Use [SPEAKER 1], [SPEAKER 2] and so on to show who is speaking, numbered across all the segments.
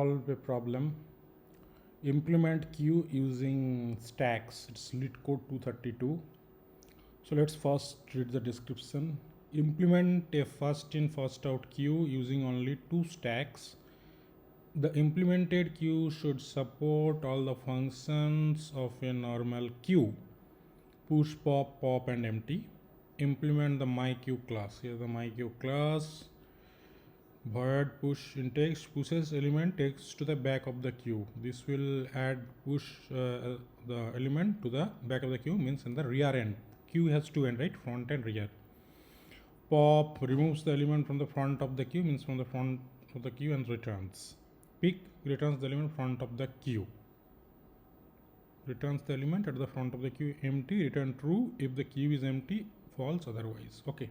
[SPEAKER 1] Solve a problem. Implement queue using stacks. It's LeetCode 232. So let's first read the description. Implement a first in first out queue using only two stacks. The implemented queue should support all the functions of a normal queue: push, pop, and empty. Implement the myQueue class. Here's the myQueue class. Void push index pushes element takes to the back of the queue. This will add push the element to the back of the queue, means in the rear end. Queue has two ends, right? Front and rear. Pop removes the element from the front of the queue, means from the front of the queue, and returns. Pick returns the element front of the queue. Returns the element at the front of the queue. Empty return true if the queue is empty, false otherwise. Okay.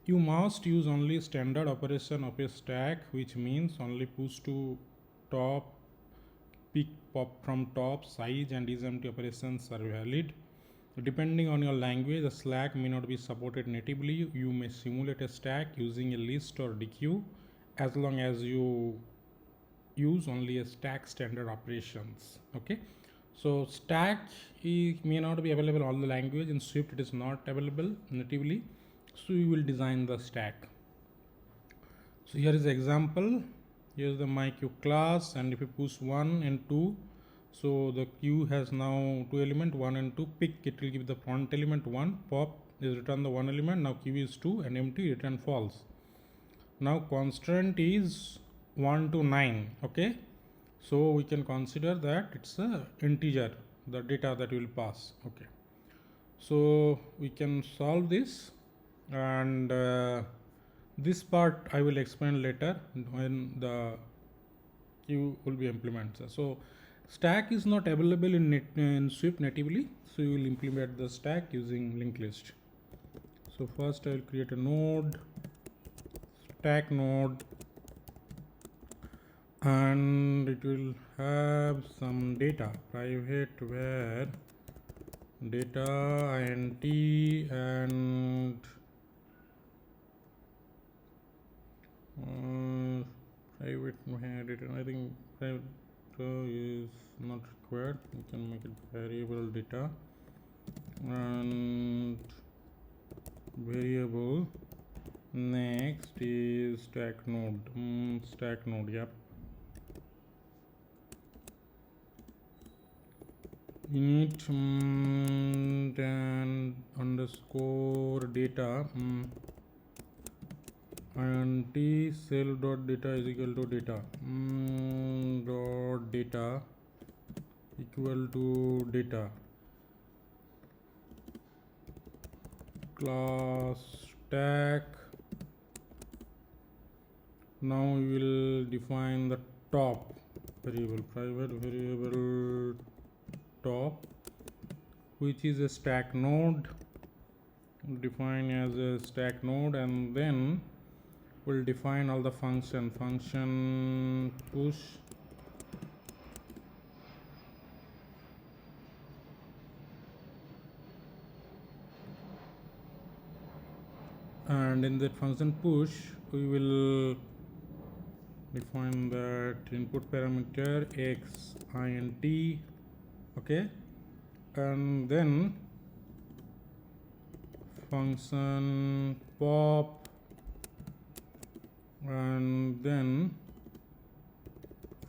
[SPEAKER 1] You must use only standard operation of a stack, which means only push to top, pick, pop from top, size, and is empty operations are valid. Depending on your language, the stack may not be supported natively. You may simulate a stack using a list or dequeue as long as you use only a stack standard operations. Okay, so stack may not be available in all the language. In Swift it is not available natively, so we will design the stack. So here is the example. Here is the myQueue class, and if you push 1 and 2, so the queue has now two element 1 and 2. Pick, it will give the front element 1. Pop is return the one element. Now queue is 2, and empty return false. Now constraint is 1 to 9. Okay, so we can consider that it's a integer, the data that will pass. Okay, so we can solve this, and this part I will explain later when the queue will be implemented. So stack is not available in Swift natively, so you will implement the stack using linked list. So first I will create a node, stack node, and it will have some data, private var data int, and private return. I think private is not required. You can make it variable data, and variable next is stack node. Stack node, yep. Init and underscore data and t cell dot data is equal to data dot data equal to data class stack. Now we will define the top variable, private variable top, which is a stack node, define as a stack node, and then we'll define all the function push, and in that function push we will define that input parameter x int. Okay, and then function pop, and then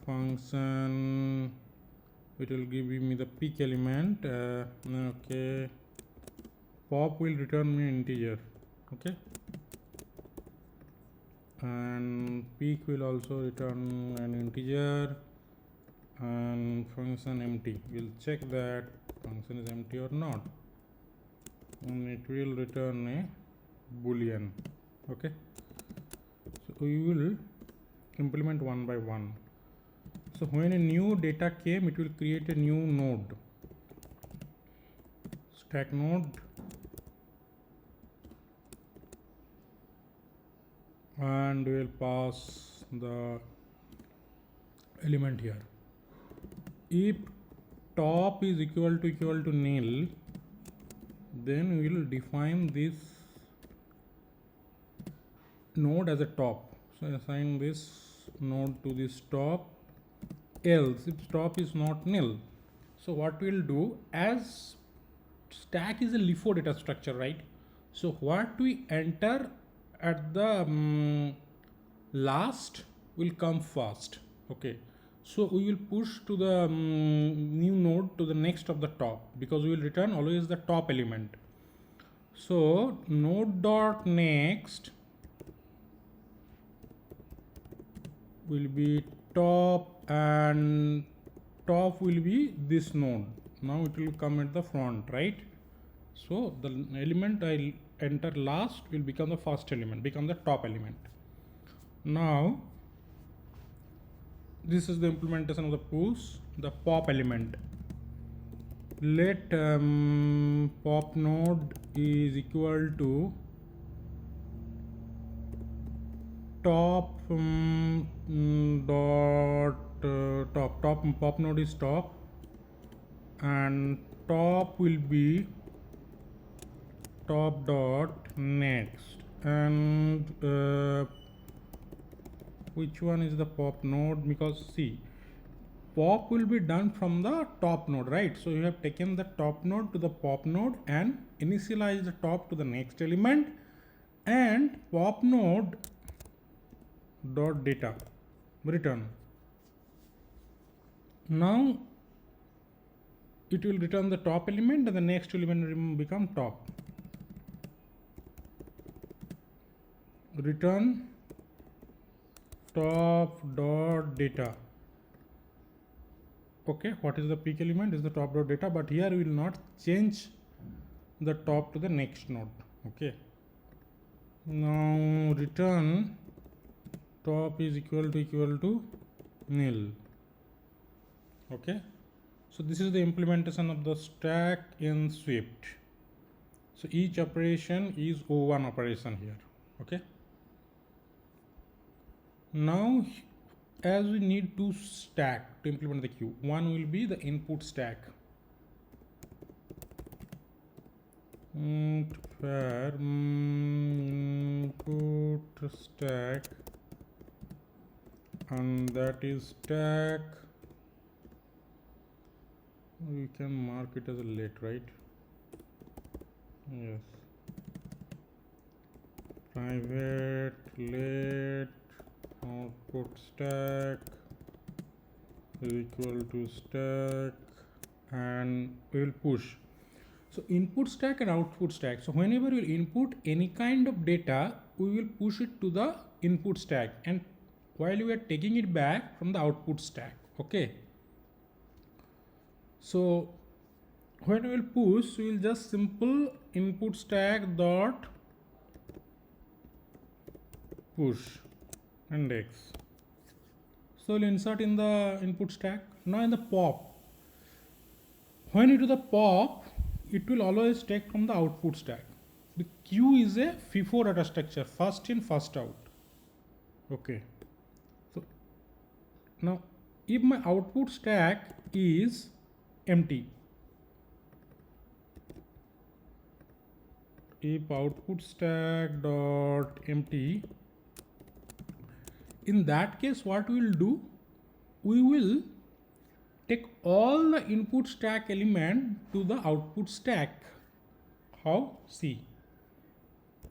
[SPEAKER 1] function it will give me the pick element. Okay, pop will return me integer. Okay, and peak will also return an integer, and function empty will check that function is empty or not, and it will return a boolean. Okay, so we will implement one by one. So when a new data came, it will create a new node, stack node, and we will pass the element here. If top is equal to nil, then we will define this node as a top. So assign this node to this top, else if top is not nil. So what we'll do, as stack is a LIFO data structure, right? So what we enter at the last will come first. Okay, so we will push to the new node to the next of the top, because we will return always the top element. So node dot next will be top, and top will be this node. Now it will come at the front, right? So the element I'll enter last will become the first element, become the top element. Now this is the implementation of the push, the pop element. Let pop node is equal to top dot top pop node is top, and top will be top dot next, and which one is the pop node? Because see, pop will be done from the top node, right? So you have taken the top node to the pop node and initialize the top to the next element, and pop node dot data return. Now it will return the top element, and the next element will become top. Return top dot data. Okay, what is the peak element? Is the top dot data, but here we will not change the top to the next node. Okay, now return top is equal to nil. Okay, so this is the implementation of the stack in Swift. So each operation is O1 operation here. Okay, now as we need to stack to implement the queue, one will be the input stack. Where input stack, and that is stack. We can mark it as a let, right? Yes. Private let output stack is equal to stack, and we will push. So input stack and output stack. So whenever we input any kind of data, we will push it to the input stack, and while we are taking it back from the output stack. Okay, so when we will push, we will just simple input stack dot push index. So we'll insert in the input stack. Now in the pop, when you do the pop, it will always take from the output stack. The queue is a FIFO data structure, first in first out. Okay, so now if my output stack is empty, if output stack dot empty, in that case what we will do, we will take all the input stack element to the output stack. How? See,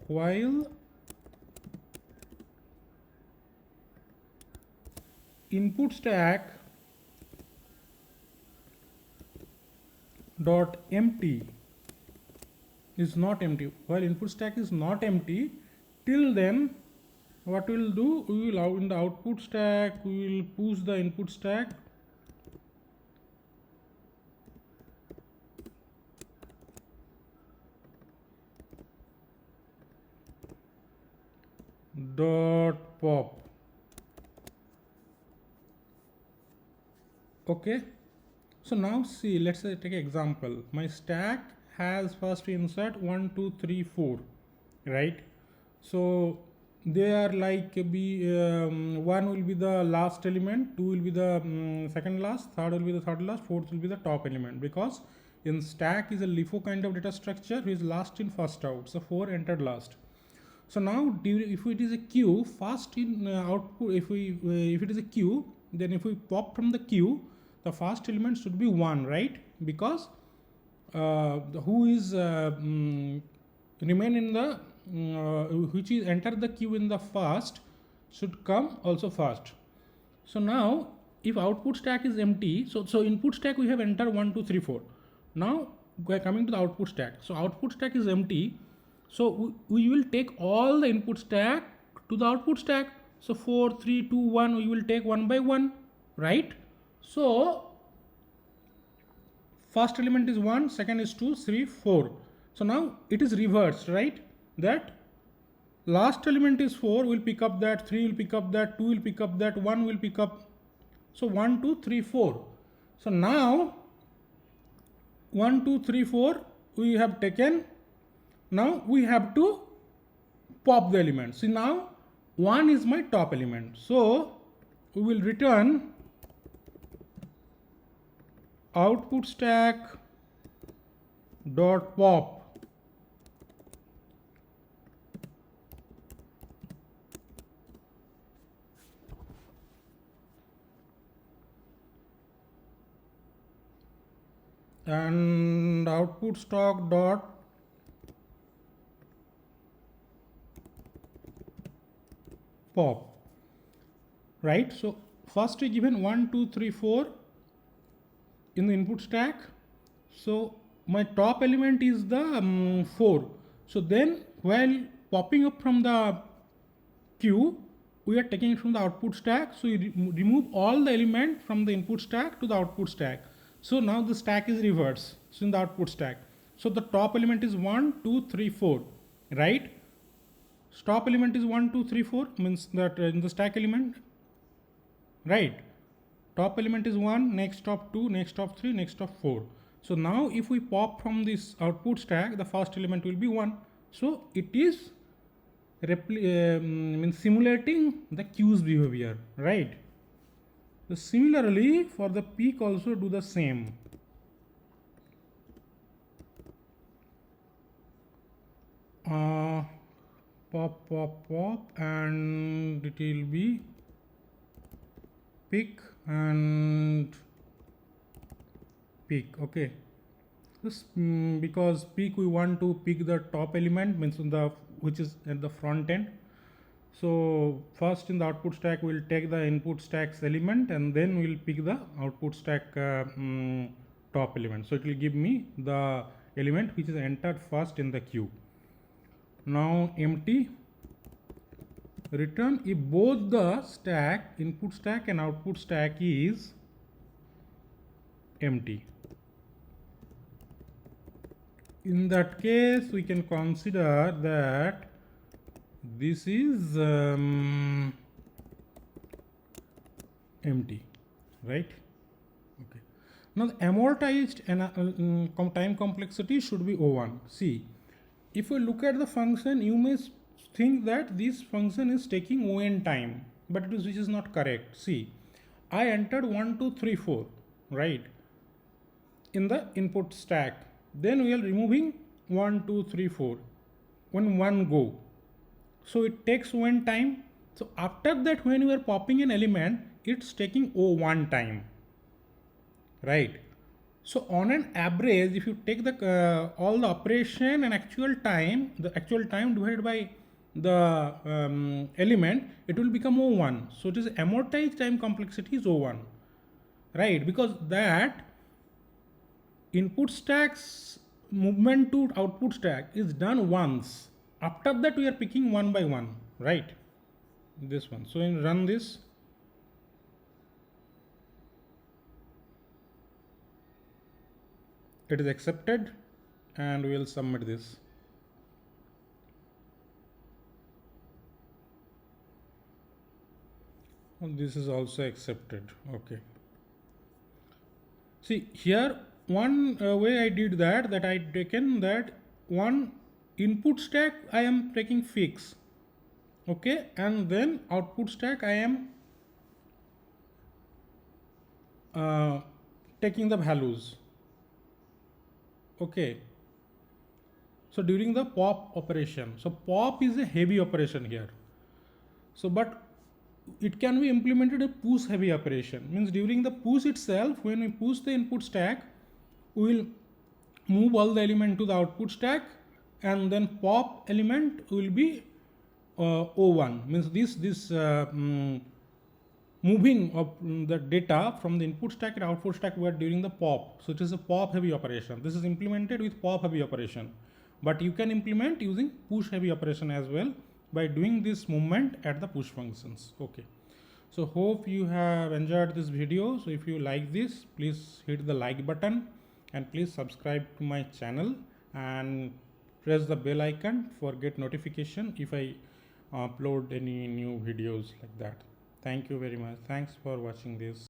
[SPEAKER 1] while input stack dot empty is not empty, while input stack is not empty, till then what we will do, we will in the output stack, we will push the input stack dot pop. Okay, so now see, let's say take an example. My stack has first insert 1 2 3 4, right? So they are like one will be the last element, two will be the second last, third will be the third last, fourth will be the top element, because in stack is a LIFO kind of data structure, which is last in first out. So 4 entered last. So now if it is a queue, first in output, if it is a queue, then if we pop from the queue, the first element should be 1, right? Because who is remain in the which is enter the queue in the first should come also first. So now if output stack is empty, so input stack we have entered 1 2 3 4. Now we are coming to the output stack. So output stack is empty, so we will take all the input stack to the output stack. So 4 3 2 1 we will take one by one, right? So first element is 1, second is 2, 3 4. So now it is reversed, right? That last element is 4, will pick up that, 3 will pick up that, 2 will pick up that, 1 will pick up. So 1 2 3 4. So now 1 2 3 4 we have taken. Now we have to pop the element. See, now 1 is my top element. So we will return output stack dot pop and output stock dot pop, right? So first we given 1 2 3 4 in the input stack. So my top element is the 4. So then while popping up from the queue, we are taking it from the output stack. So we remove all the element from the input stack to the output stack. So now the stack is reversed. So in the output stack, so the top element is 1 2 3 4, right? Top element is 1 2 3 4 means that in the stack element, right? Top element is 1, next top 2, next top 3, next top 4. So now if we pop from this output stack, the first element will be 1. So it is simulating the queue's behavior, right? So similarly for the peak also do the same. Pop pop pop and it will be peak and peak. Okay, this because peak we want to pick the top element, means the which is at the front end. So first in the output stack we'll take the input stack's element and then we'll pick the output stack top element. So it will give me the element which is entered first in the queue. Now empty, return if both the stack, input stack and output stack is empty. In that case we can consider that this is empty, right? Okay. Now the amortized and time complexity should be O1. See, if we look at the function, you may think that this function is taking O(n) time, but which is not correct. See, I entered 1 2 3 4, right, in the input stack. Then we are removing 1 2 3 4 when one go. So it takes O(n) time. So after that, when you are popping an element, it's taking O1 time, right? So on an average, if you take the all the operation and actual time, the actual time divided by the element, it will become O1. So it is amortized time complexity is O1, right? Because that input stack's movement to output stack is done once. After that we are picking one by one, right? This one. So in run this, it is accepted and we will submit this. This is also accepted. Okay. See here one way I did that I taken that one input stack I am taking fix, okay, and then output stack I am taking the values, okay. So during the pop operation, so pop is a heavy operation here. So but it can be implemented a push heavy operation. Means during the push itself, when we push the input stack, we will move all the element to the output stack, and then pop element will be O1. Means this moving of the data from the input stack and output stack were during the pop. So it is a pop heavy operation. This is implemented with pop heavy operation, but you can implement using push heavy operation as well by doing this movement at the push functions. Okay. So hope you have enjoyed this video. So if you like this, please hit the like button and please subscribe to my channel and press the bell icon for get notification if I upload any new videos like that. Thank you very much. Thanks for watching this.